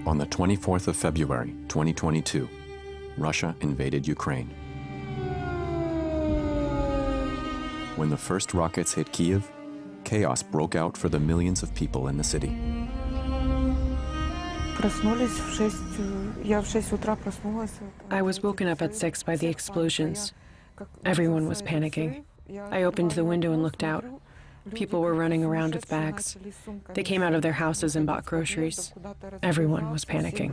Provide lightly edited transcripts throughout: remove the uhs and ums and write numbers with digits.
On the 24th of February, 2022, Russia invaded Ukraine. When the first rockets hit Kyiv, chaos broke out for the millions of people in the city. I was woken up at 6 by the explosions. Everyone was panicking. I opened the window and looked out. People were running around with bags. They came out of their houses and bought groceries. Everyone was panicking.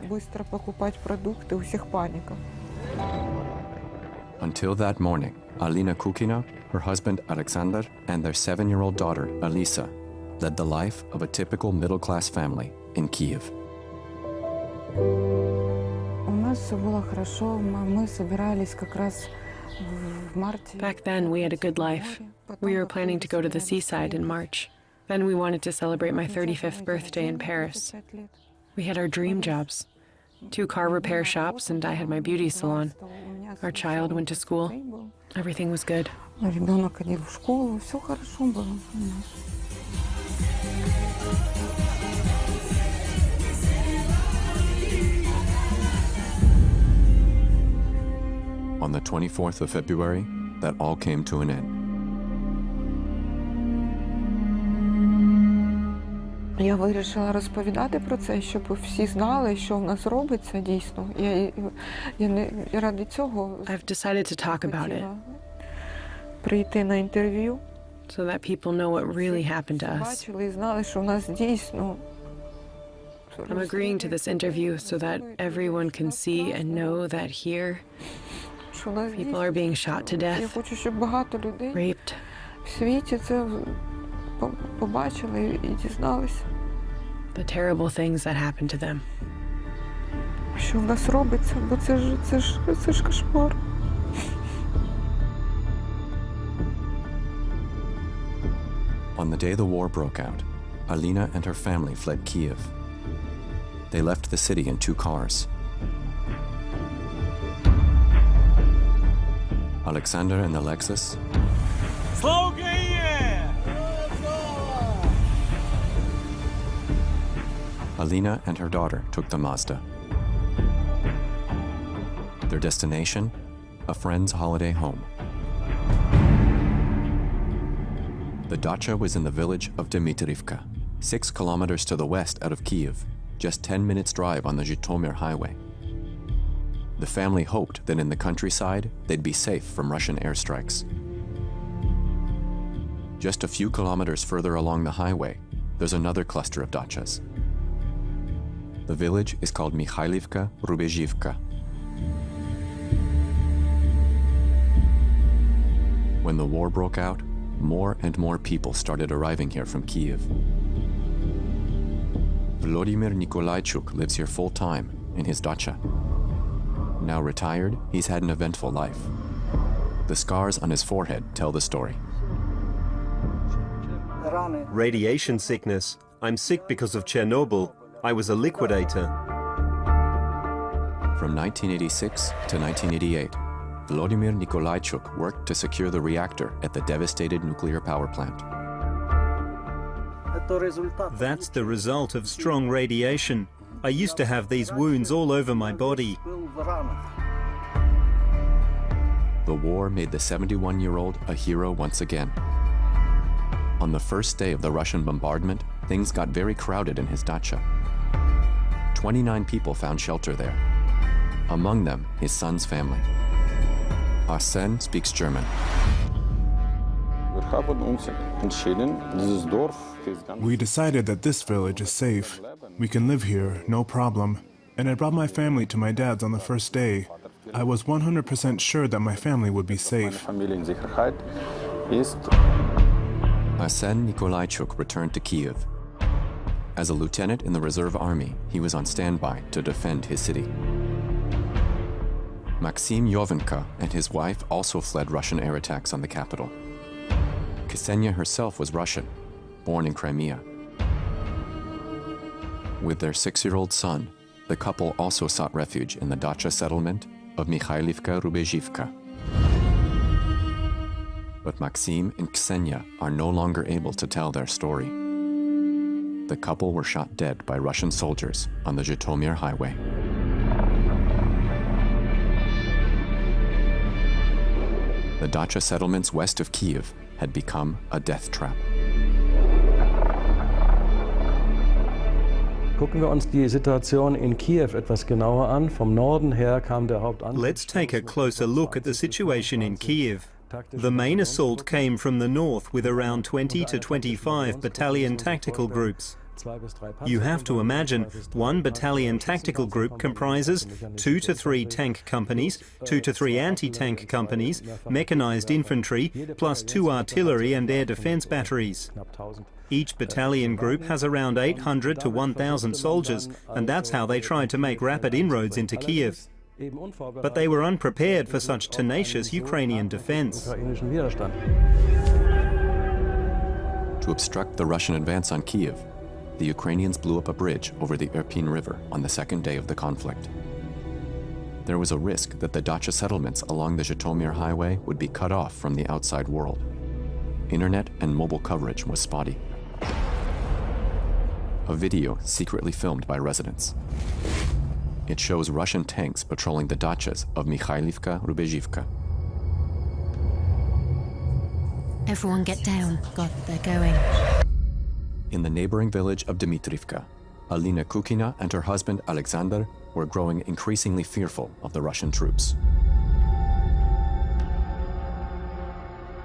Until that morning, Alina Kukina, her husband Alexander, and their 7-year-old daughter Alisa led the life of a typical middle-class family in Kyiv. Back then, we had a good life. We were planning to go to the seaside in March. Then we wanted to celebrate my 35th birthday in Paris. We had our dream jobs. 2 car repair shops, and I had my beauty salon. Our child went to school. Everything was good. On the 24th of February, that all came to an end. Я вирішила розповідати про це, щоб всі знали, що в нас робиться дійсно. Я ради цього I've decided to talk about it прийти на інтерв'ю. so that people know what really happened to us. Бачили і знали, що в нас дійсно. I'm agreeing to this interview so that everyone can see and know that here people are being shot to Я death, хочу, щоб багато людей raped. в світі це побачили і дізналися, The terrible things that happened to them. що в нас робиться, бо це ж кошмар. On the day the war broke out, Alina and her family fled Kyiv. They left the city in 2 cars. Alexander and the Lexus, Alina and her daughter took the Mazda. Their destination, a friend's holiday home. The dacha was in the village of Dmitrivka, 6 kilometers to the west out of Kyiv, just 10 minutes drive on the Zhytomyr highway. The family hoped that in the countryside, they'd be safe from Russian airstrikes. Just a few kilometers further along the highway, there's another cluster of dachas. The village is called Mikhailivka Rubezhivka. When the war broke out, more and more people started arriving here from Kyiv. Volodymyr Nikolaichuk lives here full-time in his dacha. Now retired, he's had an eventful life. The scars on his forehead tell the story. Radiation sickness. I'm sick because of Chernobyl. I was a liquidator. From 1986 to 1988, Volodymyr Nikolaichuk worked to secure the reactor at the devastated nuclear power plant. That's the result of strong radiation. I used to have these wounds all over my body. The war made the 71-year-old a hero once again. On the first day of the Russian bombardment, things got very crowded in his dacha. 29 people found shelter there. Among them, his son's family. Arsen speaks German. We decided that this village is safe. We can live here, no problem. And I brought my family to my dad's on the first day. I was 100% sure that my family would be safe. Arsen Nikolaichuk returned to Kyiv. As a lieutenant in the reserve army, he was on standby to defend his city. Maxim Yovenka and his wife also fled Russian air attacks on the capital. Ksenia herself was Russian, born in Crimea. With their 6-year-old son, the couple also sought refuge in the dacha settlement of Mikhailivka Rubezhivka. But Maxim and Ksenia are no longer able to tell their story. the couple were shot dead by Russian soldiers on the Zhytomyr highway. The dacha settlements west of Kyiv had become a death trap. Gucken wir uns die Situation in Kiew etwas genauer an. Vom Norden her kam der Hauptangriff. Let's take a closer look at the situation in Kyiv. The main assault came from the north with around 20 to 25 battalion tactical groups. You have to imagine one battalion tactical group comprises 2 to 3 tank companies, 2 to 3 anti-tank companies, mechanized infantry, plus 2 artillery and air defense batteries. Each battalion group has around 800 to 1,000 soldiers, and that's how they tried to make rapid inroads into Kyiv. But they were unprepared for such tenacious Ukrainian defense. To obstruct the Russian advance on Kyiv, the Ukrainians blew up a bridge over the Irpin River on the second day of the conflict. There was a risk that the dacha settlements along the Zhytomyr highway would be cut off from the outside world. Internet and mobile coverage was spotty. A video secretly filmed by residents. It shows Russian tanks patrolling the dachas of Mikhailivka-Rubezhivka. Everyone get down. God, they're going. In the neighboring village of Dmitrivka, Alina Kukina and her husband Alexander were growing increasingly fearful of the Russian troops.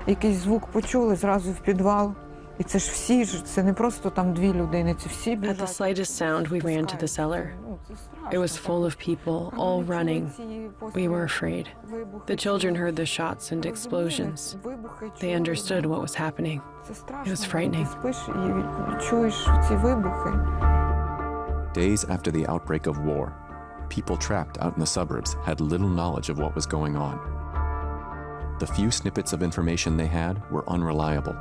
Якийсь звук почули зразу в підвал. І це ж всі ж, це не просто там 2 людини, це всі біжать. At the slightest sound, we ran to the cellar. It was full of people, all running. We were afraid. The children heard the shots and explosions. They understood what was happening. It was frightening. Days after the outbreak of war, people trapped out in the suburbs had little knowledge of what was going on. The few snippets of information they had were unreliable.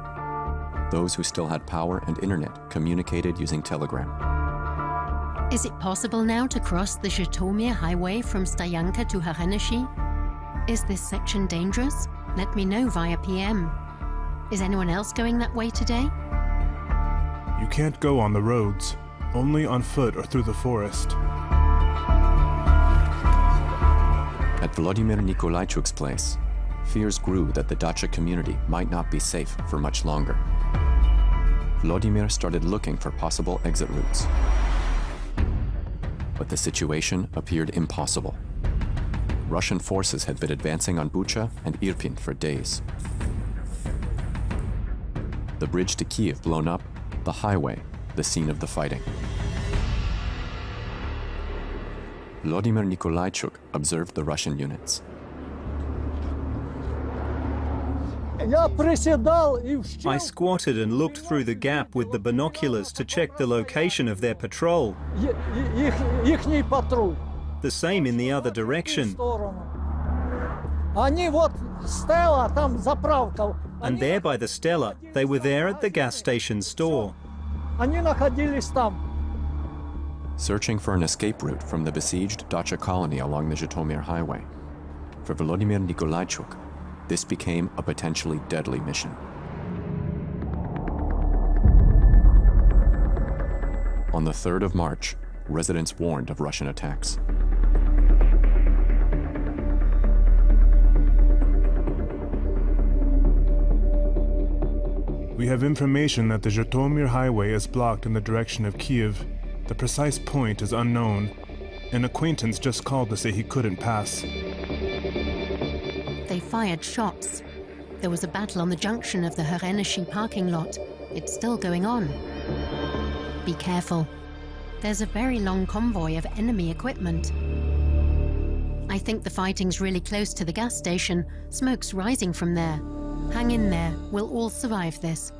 Those who still had power and internet communicated using telegram. Is it possible now to cross the Zhytomyr highway from Stoyanka to Hareneshi? Is this section dangerous? Let me know via PM. Is anyone else going that way today? You can't go on the roads, only on foot or through the forest. At Volodymyr Nikolaichuk's place, fears grew that the dacha community might not be safe for much longer. Volodymyr started looking for possible exit routes. But the situation appeared impossible. Russian forces had been advancing on Bucha and Irpin for days. The bridge to Kyiv blown up, the highway, the scene of the fighting. Volodymyr Nikolaichuk observed the Russian units. I squatted and looked through the gap with the binoculars to check the location of their patrol. The same in the other direction. And there by the Stella, they were there at the gas station store. Searching for an escape route from the besieged dacha colony along the Zhytomyr highway. For Volodymyr Nikolaichuk, this became a potentially deadly mission. On the 3rd of March, residents warned of Russian attacks. We have information that the Zhytomyr highway is blocked in the direction of Kyiv. The precise point is unknown. An acquaintance just called to say he couldn't pass. They fired shots. There was a battle on the junction of the Hareneshi parking lot. It's still going on. Be careful. There's a very long convoy of enemy equipment. I think the fighting's really close to the gas station. Smoke's rising from there. Hang in there. We'll all survive this.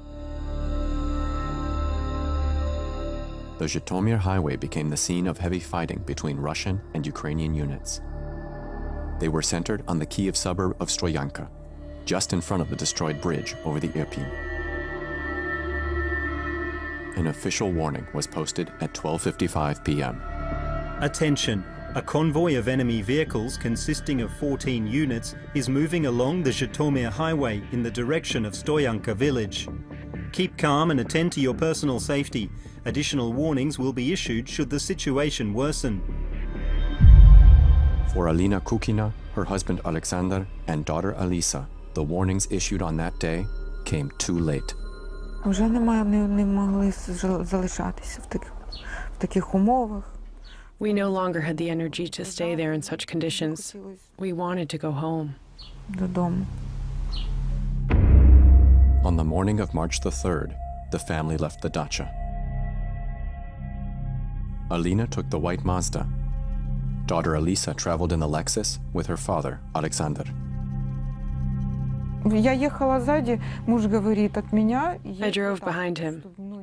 The Zhytomyr highway became the scene of heavy fighting between Russian and Ukrainian units. They were centered on the Kyiv suburb of Stoyanka, just in front of the destroyed bridge over the Irpin. An official warning was posted at 12:55 p.m. Attention! A convoy of enemy vehicles consisting of 14 units is moving along the Zhytomyr highway in the direction of Stoyanka village. Keep calm and attend to your personal safety. Additional warnings will be issued should the situation worsen. For Alina Kukina, her husband Alexander, and daughter Alisa, the warnings issued on that day came too late. Вже не могли залишатися в таких умовах. We no longer had the energy to stay there in such conditions. We wanted to go home. Додому. On the morning of March the 3rd, the family left the dacha. Alina took the white Mazda. Daughter Alisa traveled in the Lexus with her father, Alexander. Я ехала сзади, муж говорит, от меня. I drove behind him.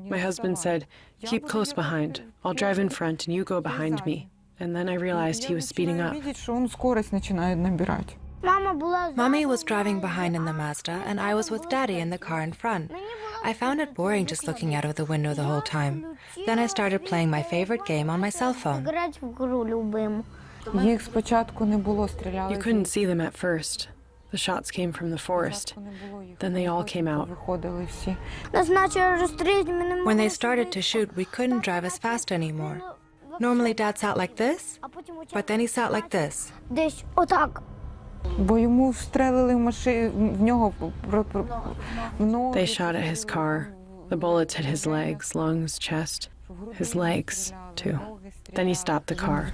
My husband said, "Keep close behind. I'll drive in front and you go behind me." And then I realized he was speeding up. видеть, что он скорость начинает набирать. Mommy was driving behind in the Mazda, and I was with Daddy in the car in front. I found it boring just looking out of the window the whole time. Then I started playing my favorite game on my cell phone. Їх спочатку не було, стріляли. You couldn't see them at first. The shots came from the forest. Then they all came out. Виходили всі. When they started to shoot, we couldn't drive as fast anymore. Normally Dad sat like this, but then he sat like this. Бо йому встрелили в нього в ноги. They shot at his car. The bullets hit his legs, lungs, chest. His legs, too. Then he stopped the car.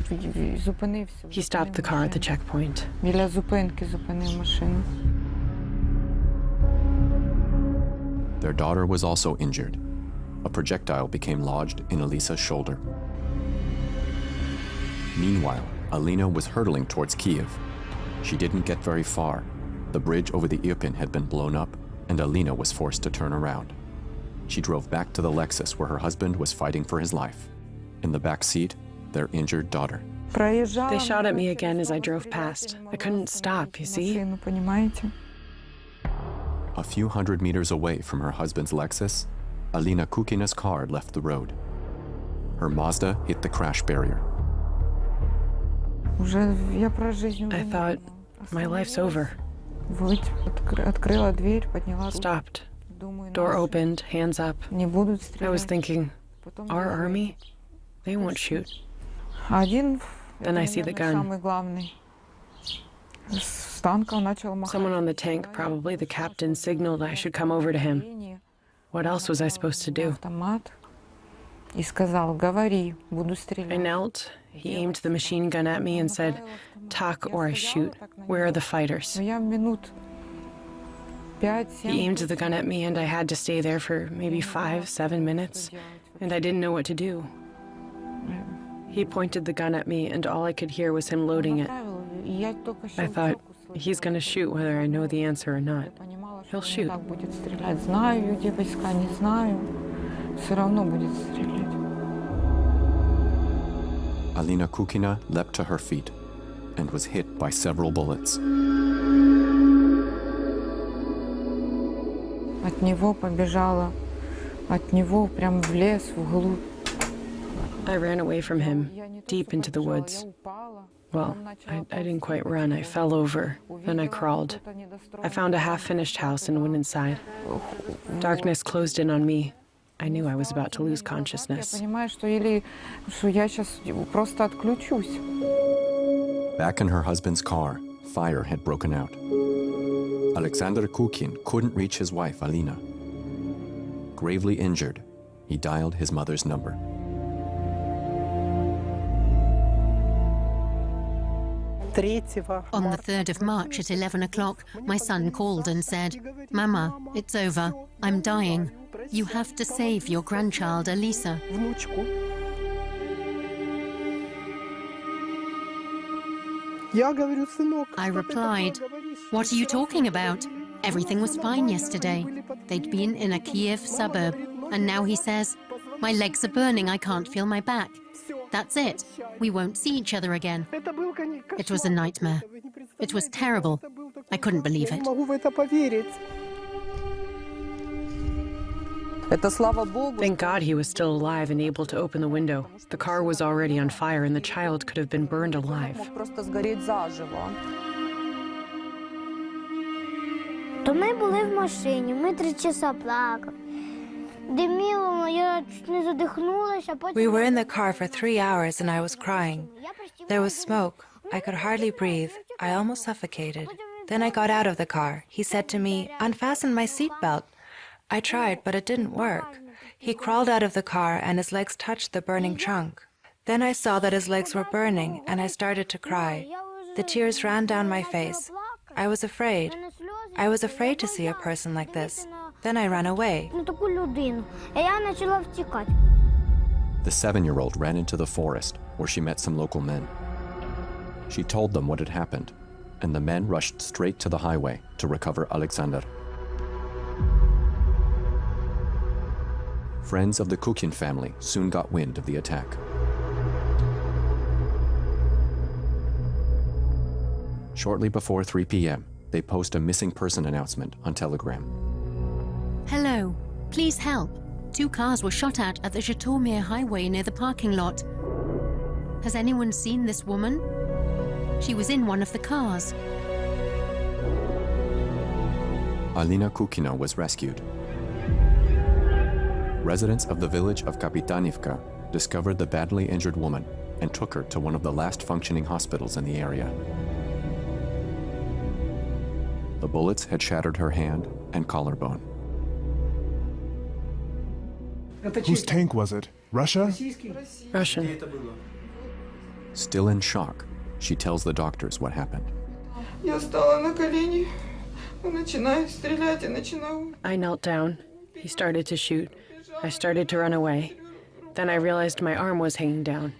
He stopped the car at the checkpoint. Біля зупинки зупинив машину. Their daughter was also injured. A projectile became lodged in Alisa's shoulder. Meanwhile, Alina was hurtling towards Kyiv. She didn't get very far. The bridge over the Irpin had been blown up, and Alina was forced to turn around. She drove back to the Lexus where her husband was fighting for his life. In the back seat, their injured daughter. They shot at me again as I drove past. I couldn't stop, you see? A few hundred meters away from her husband's Lexus, Alina Kukina's car left the road. Her Mazda hit the crash barrier. I thought, my life's over. Stopped. Door opened, hands up. I was thinking, our army? They won't shoot. Then I see the gun. Someone on the tank, probably the captain, signaled I should come over to him. What else was I supposed to do? I knelt. He aimed the machine gun at me and said, "Talk or I shoot. Where are the fighters?" He aimed the gun at me and I had to stay there for maybe 5-7 minutes, and I didn't know what to do. He pointed the gun at me and all I could hear was him loading it. I thought, he's gonna shoot whether I know the answer or not. He'll shoot. Alina Kukina leapt to her feet and was hit by several bullets. От него побежала, от него прям в лес, вглубь. I ran away from him, deep into the woods. Well, I didn't quite run. I fell over. Then I crawled. I found a half-finished house and went inside. Darkness closed in on me. I knew I was about to lose consciousness. Back in her husband's car, fire had broken out. Alexander Kukin couldn't reach his wife, Alina. Gravely injured, he dialed his mother's number. On the 3rd of March at 11 o'clock, my son called and said, "Mama, it's over. I'm dying. You have to save your grandchild, Alisa." I replied, "What are you talking about? Everything was fine yesterday. They'd been in a Kyiv suburb, and now he says, 'My legs are burning, I can't feel my back.' That's it. We won't see each other again." It was a nightmare. It was terrible. I couldn't believe it. Thank God he was still alive and able to open the window. The car was already on fire and the child could have been burned alive. То ми були в машині, ми 3 часа плакали. We were in the car for 3 hours and I was crying. There was smoke. I could hardly breathe. I almost suffocated. Then I got out of the car. He said to me, "Unfasten my seatbelt." I tried, but it didn't work. He crawled out of the car and his legs touched the burning trunk. Then I saw that his legs were burning and I started to cry. The tears ran down my face. I was afraid. I was afraid to see a person like this. Then I ran away. The 7-year-old ran into the forest where she met some local men. She told them what had happened, and the men rushed straight to the highway to recover Alexander. Friends of the Kukhin family soon got wind of the attack. Shortly before 3 p.m., they post a missing person announcement on Telegram. Hello, please help. 2 cars were shot at the Zhytomyr highway near the parking lot. Has anyone seen this woman? She was in one of the cars. Alina Kukhina was rescued. Residents of the village of Kapitanivka discovered the badly injured woman and took her to one of the last functioning hospitals in the area. The bullets had shattered her hand and collarbone. Whose tank was it? Russia? Russian. Still in shock, she tells the doctors what happened. I knelt down. He started to shoot. I started to run away. Then I realized my arm was hanging down.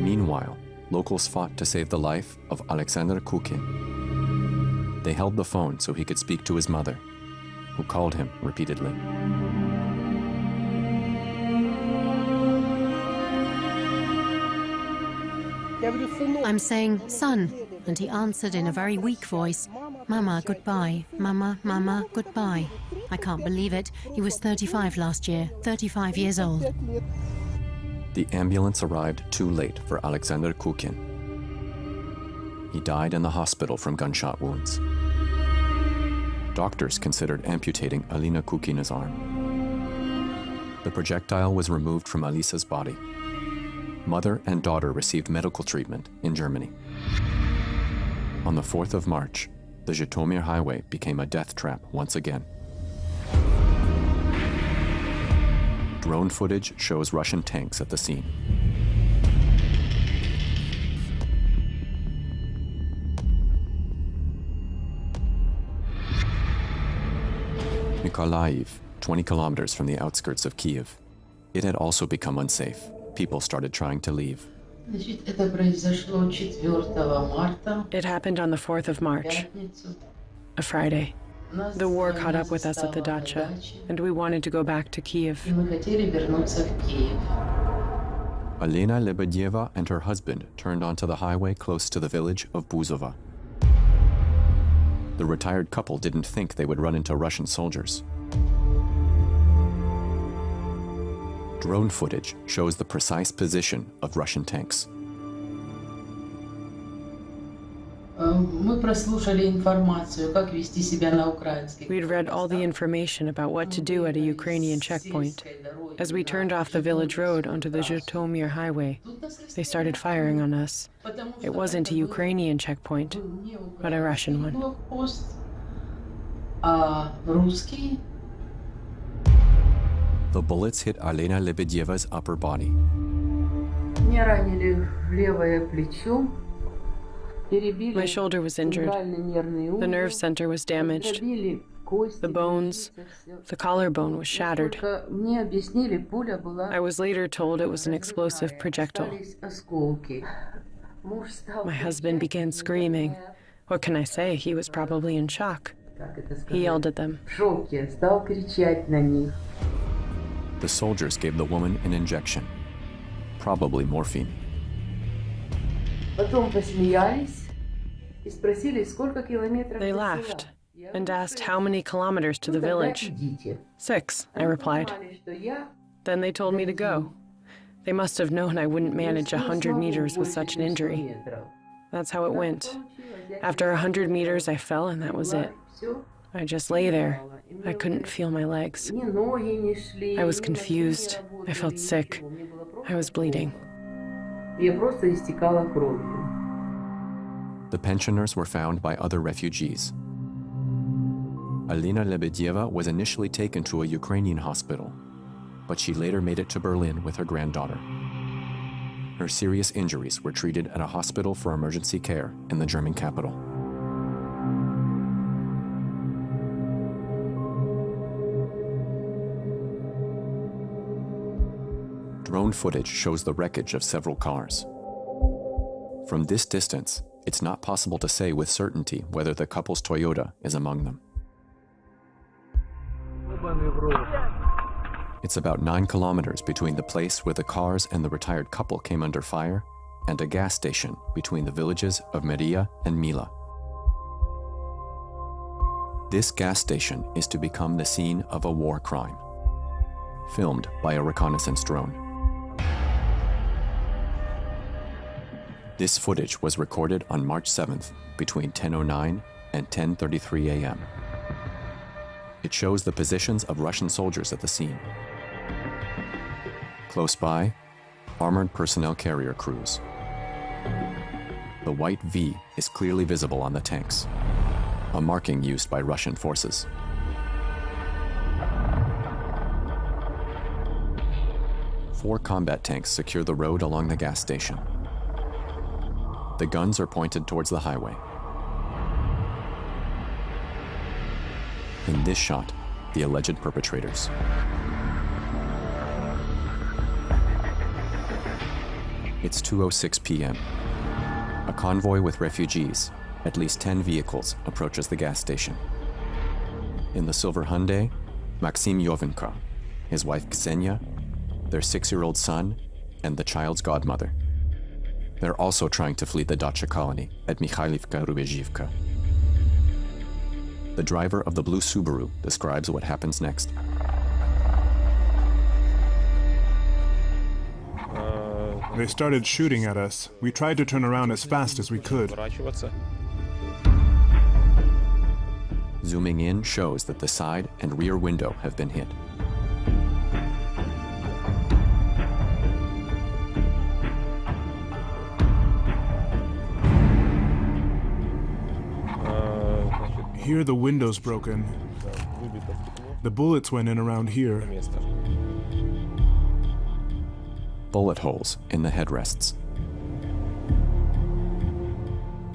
Meanwhile, locals fought to save the life of Alexander Kukhin. They held the phone so he could speak to his mother, who called him repeatedly. I'm saying, "Son," and he answered in a very weak voice, "Mama, goodbye. Mama, Mama, goodbye." I can't believe it. He was 35 last year, 35 years old. The ambulance arrived too late for Alexander Kukhin. He died in the hospital from gunshot wounds. Doctors considered amputating Alina Kukhina's arm. The projectile was removed from Alisa's body. Mother and daughter received medical treatment in Germany. On the 4th of March, the Zhytomyr highway became a death trap once again. Drone footage shows Russian tanks at the scene. Mykolaiv, 20 kilometers from the outskirts of Kyiv. It had also become unsafe. People started trying to leave. It happened on the 4th of March, a Friday. The war caught up with us at the dacha, and we wanted to go back to Kyiv. Alina Lebedyeva and her husband turned onto the highway close to the village of Buzova. The retired couple didn't think they would run into Russian soldiers. Drone footage shows the precise position of Russian tanks. We'd read all the information about what to do at a Ukrainian checkpoint. As we turned off the village road onto the Zhytomyr highway, they started firing on us. It wasn't a Ukrainian checkpoint, but a Russian one. The bullets hit Alina Lebedyeva's upper body. My shoulder was injured. The nerve center was damaged. The bones, the collarbone was shattered. I was later told it was an explosive projectile. My husband began screaming. What can I say? He was probably in shock. He yelled at them. The soldiers gave the woman an injection, probably morphine. They laughed and asked how many kilometers to the village. 6, I replied. Then they told me to go. They must have known I wouldn't manage 100 meters with such an injury. That's how it went. After 100 meters, I fell and that was it. I just lay there. I couldn't feel my legs. I was confused. I felt sick. I was bleeding. The pensioners were found by other refugees. Alina Lebedyeva was initially taken to a Ukrainian hospital, but she later made it to Berlin with her granddaughter. Her serious injuries were treated at a hospital for emergency care in the German capital. Drone footage shows the wreckage of several cars. From this distance, it's not possible to say with certainty whether the couple's Toyota is among them. It's about 9 kilometers between the place where the cars and the retired couple came under fire and a gas station between the villages of Meria and Mila. This gas station is to become the scene of a war crime, filmed by a reconnaissance drone. This footage was recorded on March 7th between 10:09 and 10:33 a.m. It shows the positions of Russian soldiers at the scene. Close by, armored personnel carrier crews. The white V is clearly visible on the tanks, a marking used by Russian forces. Four combat tanks secure the road along the gas station. The guns are pointed towards the highway. In this shot, the alleged perpetrators. It's 2:06 p.m. A convoy with refugees, at least 10 vehicles, approaches the gas station. In the silver Hyundai, Maxim Yovenko, his wife Ksenia, their 6-year-old son, and the child's godmother. They're also trying to flee the dacha colony at Mikhailivka-Rubezhivka. The driver of the blue Subaru describes what happens next. They started shooting at us. We tried to turn around as fast as we could. Zooming in shows that the side and rear window have been hit. Here the window's broken. The bullets went in around here. Bullet holes in the headrests.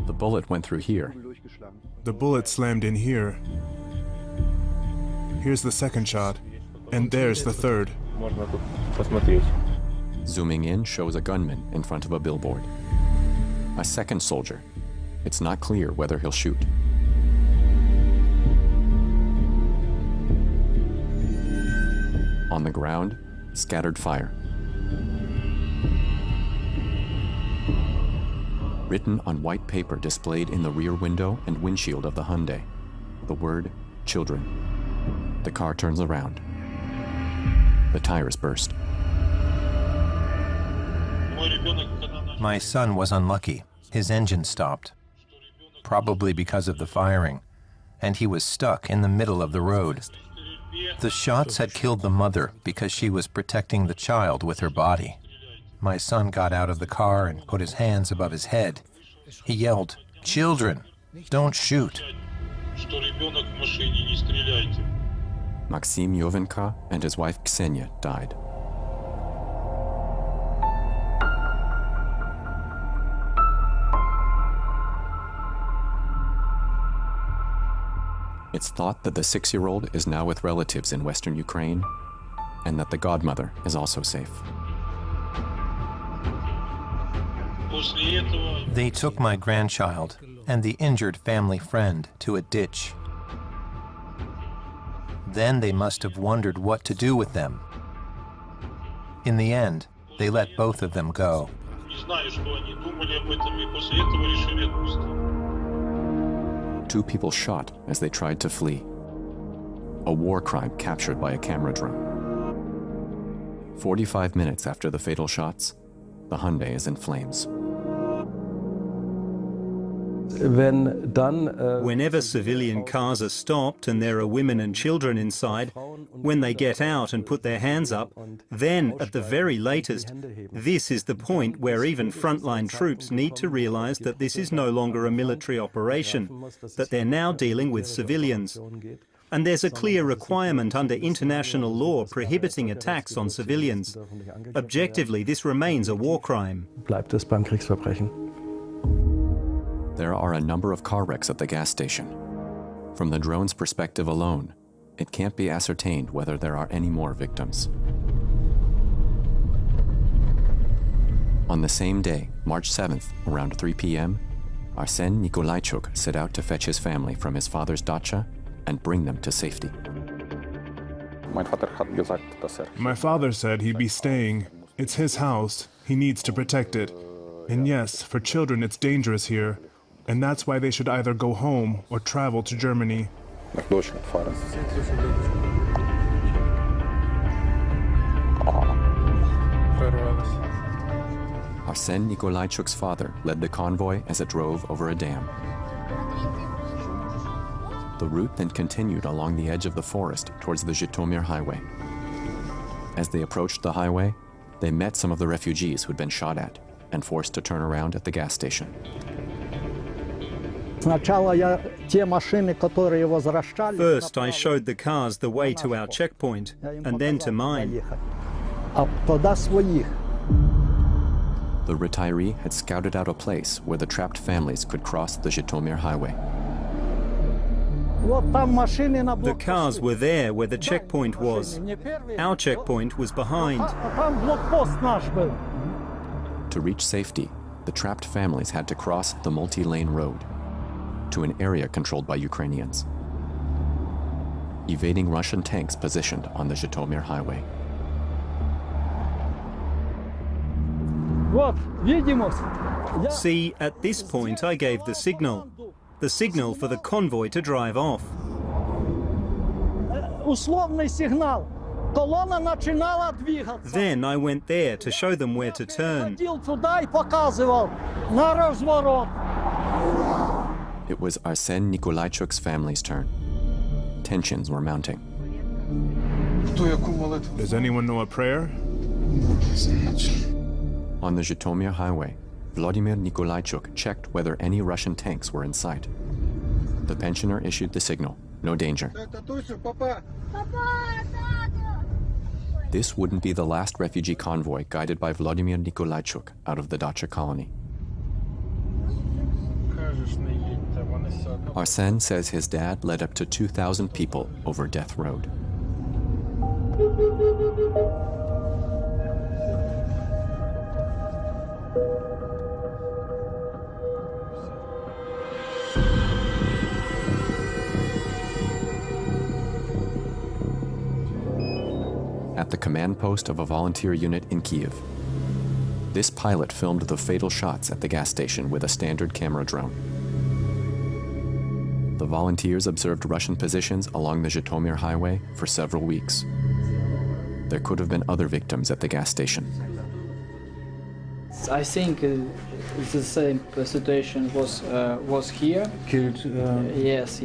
The bullet went through here. The bullet slammed in here. Here's the second shot, and there's the third. Zooming in shows a gunman in front of a billboard. A second soldier. It's not clear whether he'll shoot. On the ground, scattered fire. Written on white paper displayed in the rear window and windshield of the Hyundai, the word children. The car turns around. The tires burst. My son was unlucky. His engine stopped, probably because of the firing, and he was stuck in the middle of the road. The shots had killed the mother because she was protecting the child with her body. My son got out of the car and put his hands above his head. He yelled, "Children, don't shoot." Maxim Yovenko and his wife Ksenia died. It's thought that the 6-year-old is now with relatives in western Ukraine, and that the godmother is also safe. They took my grandchild and the injured family friend to a ditch. Then they must have wondered what to do with them. In the end, they let both of them go. Two people shot as they tried to flee. A war crime captured by a camera drone. 45 minutes after the fatal shots, the Hyundai is in flames. Whenever civilian cars are stopped and there are women and children inside, when they get out and put their hands up, then, at the very latest, this is the point where even frontline troops need to realize that this is no longer a military operation, that they're now dealing with civilians. And there's a clear requirement under international law prohibiting attacks on civilians. Objectively, this remains a war crime. There are a number of car wrecks at the gas station. From the drone's perspective alone, it can't be ascertained whether there are any more victims. On the same day, March 7th, around 3 p.m., Arsen Nikolaichuk set out to fetch his family from his father's dacha and bring them to safety. My father said he'd be staying. It's his house. He needs to protect it. And yes, for children it's dangerous here. And that's why they should either go home or travel to Germany. Arsen Nikolaichuk's father led the convoy as it drove over a dam. The route then continued along the edge of the forest towards the Zhytomyr highway. As they approached the highway, they met some of the refugees who'd been shot at and forced to turn around at the gas station. First, I showed the cars the way to our checkpoint, and then to mine. The retiree had scouted out a place where the trapped families could cross the Zhytomyr highway. The cars were there where the checkpoint was. Our checkpoint was behind. To reach safety, the trapped families had to cross the multi-lane road to an area controlled by Ukrainians, evading Russian tanks positioned on the Zhytomyr highway. See, at this point I gave the signal for the convoy to drive off. Then I went there to show them where to turn. It was Arsen Nikolaichuk's family's turn. Tensions were mounting. Does anyone know a prayer? On the Zhytomyr highway, Vladimir Nikolaichuk checked whether any Russian tanks were in sight. The pensioner issued the signal, no danger. This wouldn't be the last refugee convoy guided by Vladimir Nikolaichuk out of the dacha colony. Arsen says his dad led up to 2,000 people over Death Road. At the command post of a volunteer unit in Kyiv. This pilot filmed the fatal shots at the gas station with a standard camera drone. The volunteers observed Russian positions along the Zhytomyr highway for several weeks. There could have been other victims at the gas station. I think the same situation was here. Killed. Yes.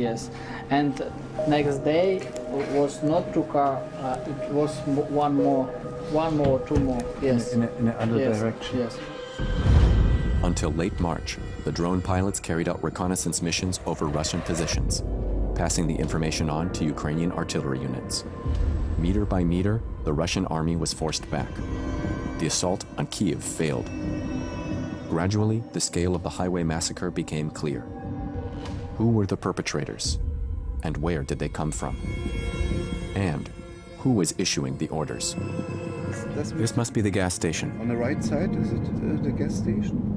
And next day was not 2 cars. It was one more, 2 more. Yes. In another direction. Yes. Until late March, the drone pilots carried out reconnaissance missions over Russian positions, passing the information on to Ukrainian artillery units. Meter by meter, the Russian army was forced back. The assault on Kyiv failed. Gradually, the scale of the highway massacre became clear. Who were the perpetrators? And where did they come from? And who was issuing the orders? This must be the gas station. On the right side, is it the gas station?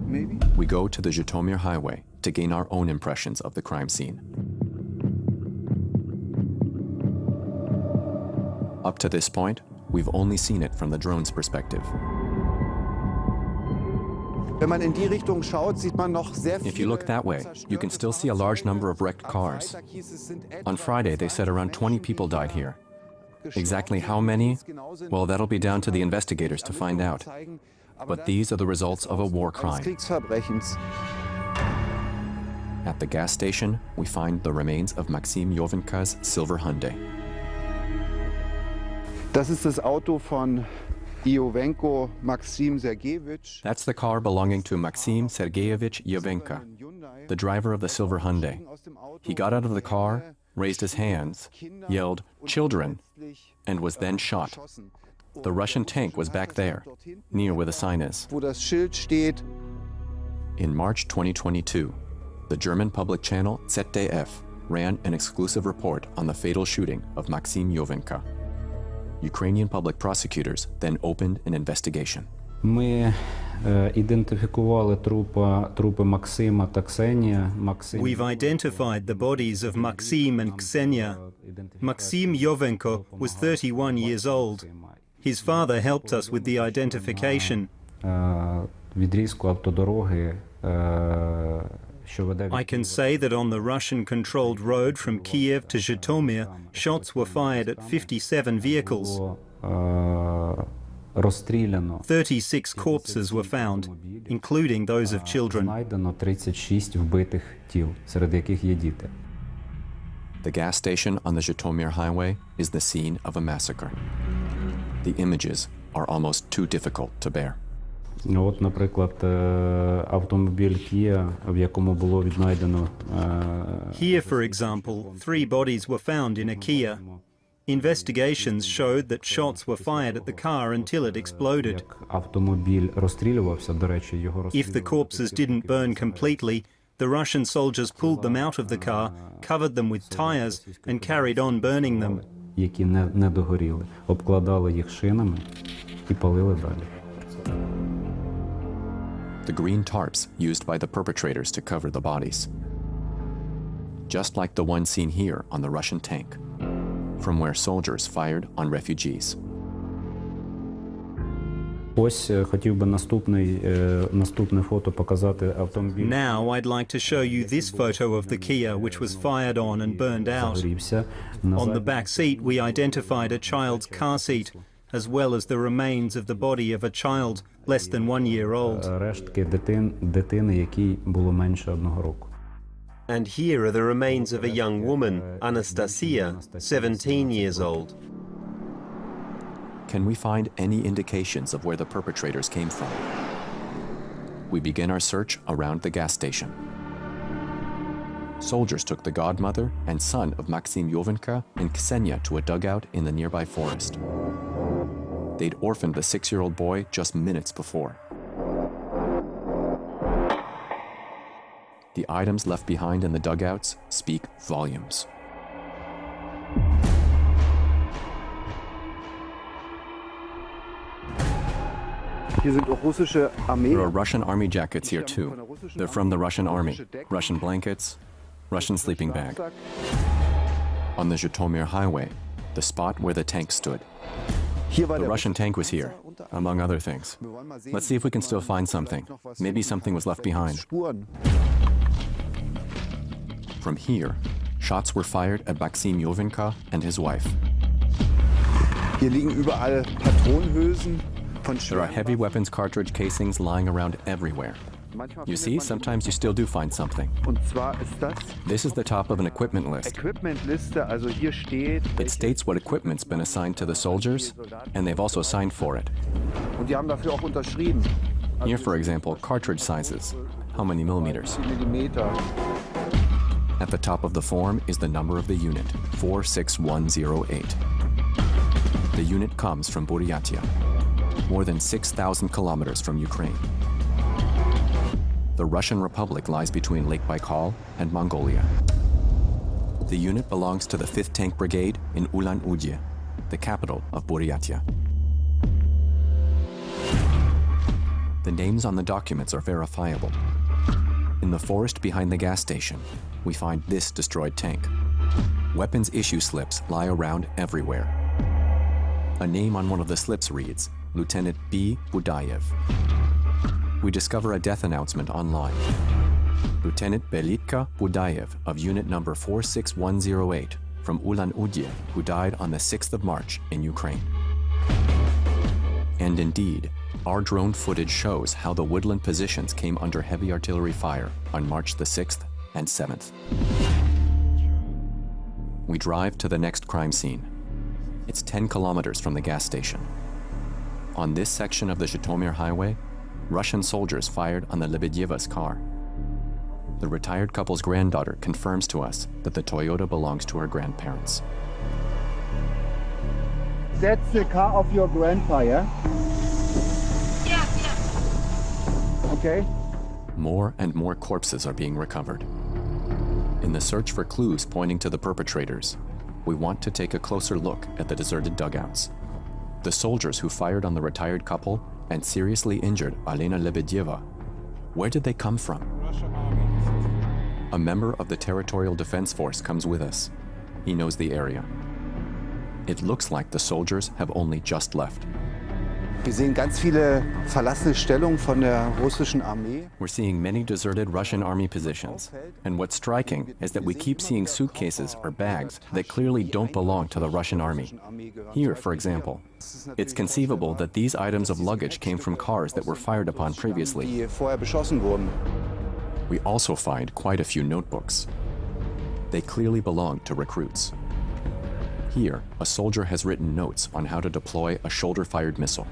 Maybe? We go to the Zhytomyr highway to gain our own impressions of the crime scene. Up to this point, we've only seen it from the drone's perspective. If you look that way, you can still see a large number of wrecked cars. On Friday, they said around 20 people died here. Exactly how many? Well, that'll be down to the investigators to find out. But these are the results of a war crime. At the gas station, we find the remains of Maxim Yovenka's silver Hyundai. Das ist das Auto von Iovenko Maxim Sergeyevich. That's the car belonging to Maxim Sergeyevich Yovenka, the driver of the silver Hyundai. He got out of the car, raised his hands, yelled, "Children," and was then shot. The Russian tank was back there, near where the sign is. Wo das Schild steht. In March 2022, the German public channel ZDF ran an exclusive report on the fatal shooting of Maxim Yovenka. Ukrainian public prosecutors then opened an investigation. Ми ідентифікували трупи Максима та Ксенія. We've identified the bodies of Maxim and Ksenia. Maxim Yovenko was 31 years old. His father helped us with the identification. Відрізку автодороги, I can say that on the Russian-controlled road from Kyiv to Zhytomyr, shots were fired at 57 vehicles. 36 corpses were found, including those of children. Знайдено 36 вбитих тіл, серед яких є діти. The gas station on the Zhytomyr highway is the scene of a massacre. The images are almost too difficult to bear. От, наприклад, автомобіль Kia, в якому було віднайдено... Here, for example, 3 bodies were found in a Kia. Investigations showed that shots were fired at the car until it exploded. Автомобіль розстрілювався, до речі, його If the corpses didn't burn completely, the Russian soldiers pulled them out of the car, covered them with tires, and carried on burning them. Які не догоріли, обкладали їх шинами і палили далі. The green tarps used by the perpetrators to cover the bodies. Just like the one seen here on the Russian tank, from where soldiers fired on refugees. Ось хотів би наступне фото показати автомобіль. Now I'd like to show you this photo of the Kia which was fired on and burned out. On the back seat we identified a child's car seat, as well as the remains of the body of a child less than 1 year old. Рештки дитини, якій було менше 1 року. And here are the remains of a young woman, Anastasia, 17 years old. Can we find any indications of where the perpetrators came from? We begin our search around the gas station. Soldiers took the godmother and son of Maxim Yovenka and Ksenia to a dugout in the nearby forest. They'd orphaned the 6-year-old boy just minutes before. The items left behind in the dugouts speak volumes. There are Russian army jackets here too. They're from the Russian army. Russian blankets, Russian sleeping bag. On the Zhytomyr highway, the spot where the tank stood. The Russian tank was here, among other things. Let's see if we can still find something. Maybe something was left behind. From here, shots were fired at Maxim Yovenka and his wife. Hier liegen überall Patronenhülsen. There are heavy weapons cartridge casings lying around everywhere. You see, sometimes you still do find something. This is the top of an equipment list. It states what equipment's been assigned to the soldiers, and they've also signed for it. Here, for example, cartridge sizes. How many millimeters? At the top of the form is the number of the unit, 46108. The unit comes from Buryatia, more than 6,000 kilometers from Ukraine. The Russian Republic lies between Lake Baikal and Mongolia. The unit belongs to the 5th Tank Brigade in Ulan-Ude, the capital of Buryatia. The names on the documents are verifiable. In the forest behind the gas station, we find this destroyed tank. Weapons issue slips lie around everywhere. A name on one of the slips reads, Lieutenant B. Budayev. We discover a death announcement online. Lieutenant Belitka Budayev of unit number 46108 from Ulan-Ude, who died on the 6th of March in Ukraine. And indeed, our drone footage shows how the woodland positions came under heavy artillery fire on March the 6th and 7th. We drive to the next crime scene. It's 10 kilometers from the gas station. On this section of the Zhytomyr highway, Russian soldiers fired on the Lebedyeva's car. The retired couple's granddaughter confirms to us that the Toyota belongs to her grandparents. That's the car of your grandpa, yeah? Okay. More and more corpses are being recovered. In the search for clues pointing to the perpetrators, we want to take a closer look at the deserted dugouts. The soldiers who fired on the retired couple and seriously injured Alena Lebedyeva, where did they come from? A member of the Territorial Defense Force comes with us. He knows the area. It looks like the soldiers have only just left. Wir sehen ganz viele verlassene Stellungen von der russischen Armee. We're seeing many deserted Russian army positions. And what's striking is that we keep seeing suitcases or bags that clearly don't belong to the Russian army. Here, for example, it's conceivable that these items of luggage came from cars that were fired upon previously. We also find quite a few notebooks. They clearly belong to recruits. Here, a soldier has written notes on how to deploy a shoulder-fired missile.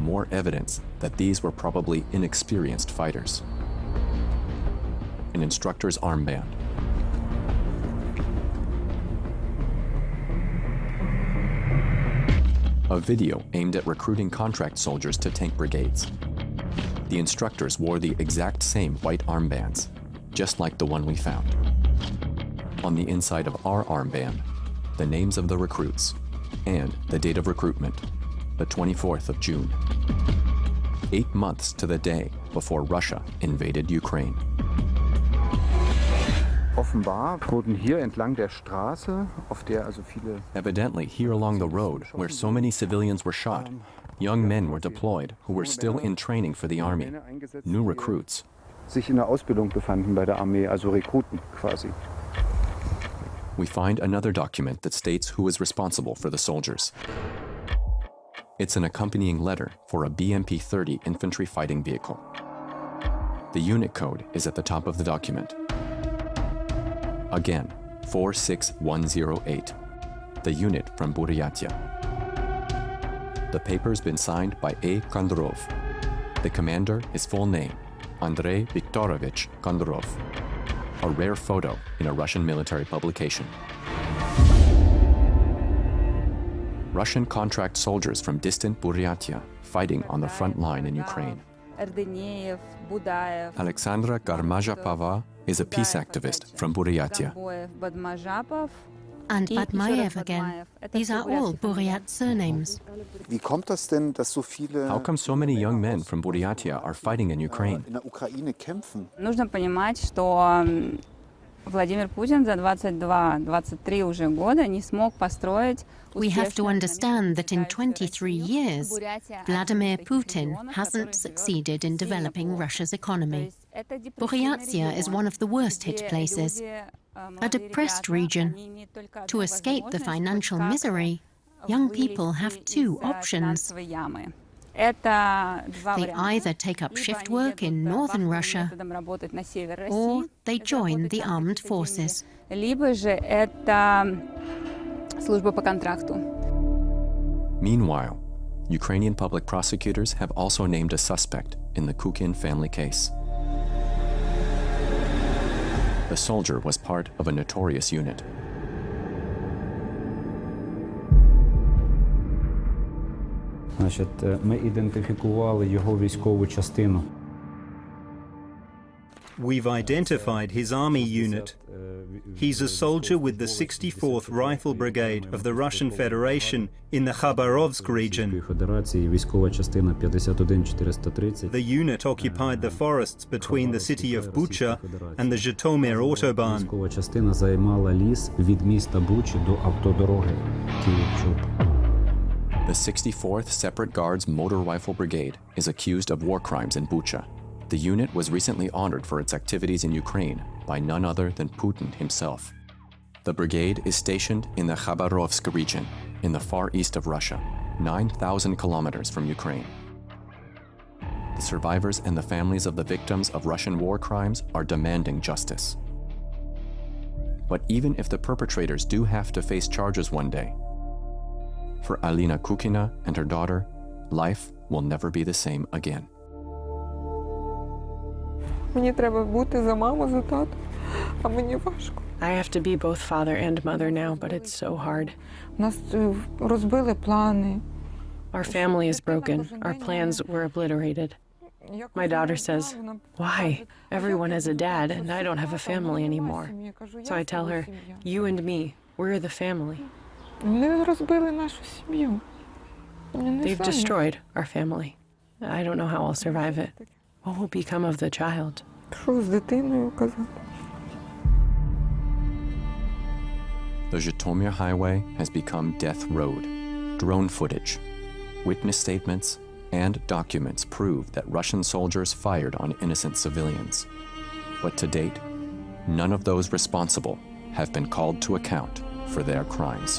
More evidence that these were probably inexperienced fighters. An instructor's armband. A video aimed at recruiting contract soldiers to tank brigades. The instructors wore the exact same white armbands, just like the one we found. On the inside of our armband, the names of the recruits, and the date of recruitment, the 24th of June. 8 months to the day before Russia invaded Ukraine. Offenbar wurden hier entlang der Straße, auf der also viele... Evidently, here along the road, where so many civilians were shot, young men were deployed who were still in training for the army, new recruits. Sich in der Ausbildung befanden bei der Armee, also Rekruten quasi. We find another document that states who is responsible for the soldiers. It's an accompanying letter for a BMP-30 infantry fighting vehicle. The unit code is at the top of the document. Again, 46108, the unit from Buryatia. The paper's been signed by A. Kondrov. The commander, his full name, Andrei Viktorovich Kondrov. A rare photo in a Russian military publication. Russian contract soldiers from distant Buryatia fighting on the front line in Ukraine. Alexandra Garmazhapova is a peace activist from Buryatia. And Badmayev again. These are all Buryat surnames. Wie kommt das denn, dass so viele... How come so many young men from Buryatia are fighting in Ukraine? In der Ukraine kämpfen? Нужно понимать, что Владимир Путин за 22-23 уже года не смог построить... We have to understand that in 23 years, Vladimir Putin hasn't succeeded in developing Russia's economy. Buryatia is one of the worst hit places, a depressed region. To escape the financial misery, young people have two options. They either take up shift work in northern Russia, or they join the armed forces. Meanwhile, Ukrainian public prosecutors have also named a suspect in the Kukin family case. The soldier was part of a notorious unit. Ми ідентифікували його військову частину. We've identified his army unit. He's a soldier with the 64th Rifle Brigade of the Russian Federation in the Khabarovsk region. The unit occupied the forests between the city of Bucha and the Zhytomyr autobahn. The 64th Separate Guards Motor Rifle Brigade is accused of war crimes in Bucha. The unit was recently honored for its activities in Ukraine by none other than Putin himself. The brigade is stationed in the Khabarovsk region, in the far east of Russia, 9,000 kilometers from Ukraine. The survivors and the families of the victims of Russian war crimes are demanding justice. But even if the perpetrators do have to face charges one day, for Alina Kukina and her daughter, life will never be the same again. Мені треба бути за маму, за тату, а мені важко. I have to be both father and mother now, but it's so hard. Нас розбили плани. Our family is broken. Our plans were obliterated. My daughter says, "Why? Everyone has a dad, and I don't have a family anymore." So I tell her, "You and me, we're the family." Вони розбили нашу сім'ю. They've destroyed our family. I don't know how I'll survive it. What will become of the child? Що з дитиною казати? The Zhytomyr highway has become Death Road. Drone footage, witness statements, and documents prove that Russian soldiers fired on innocent civilians. But to date, none of those responsible have been called to account for their crimes.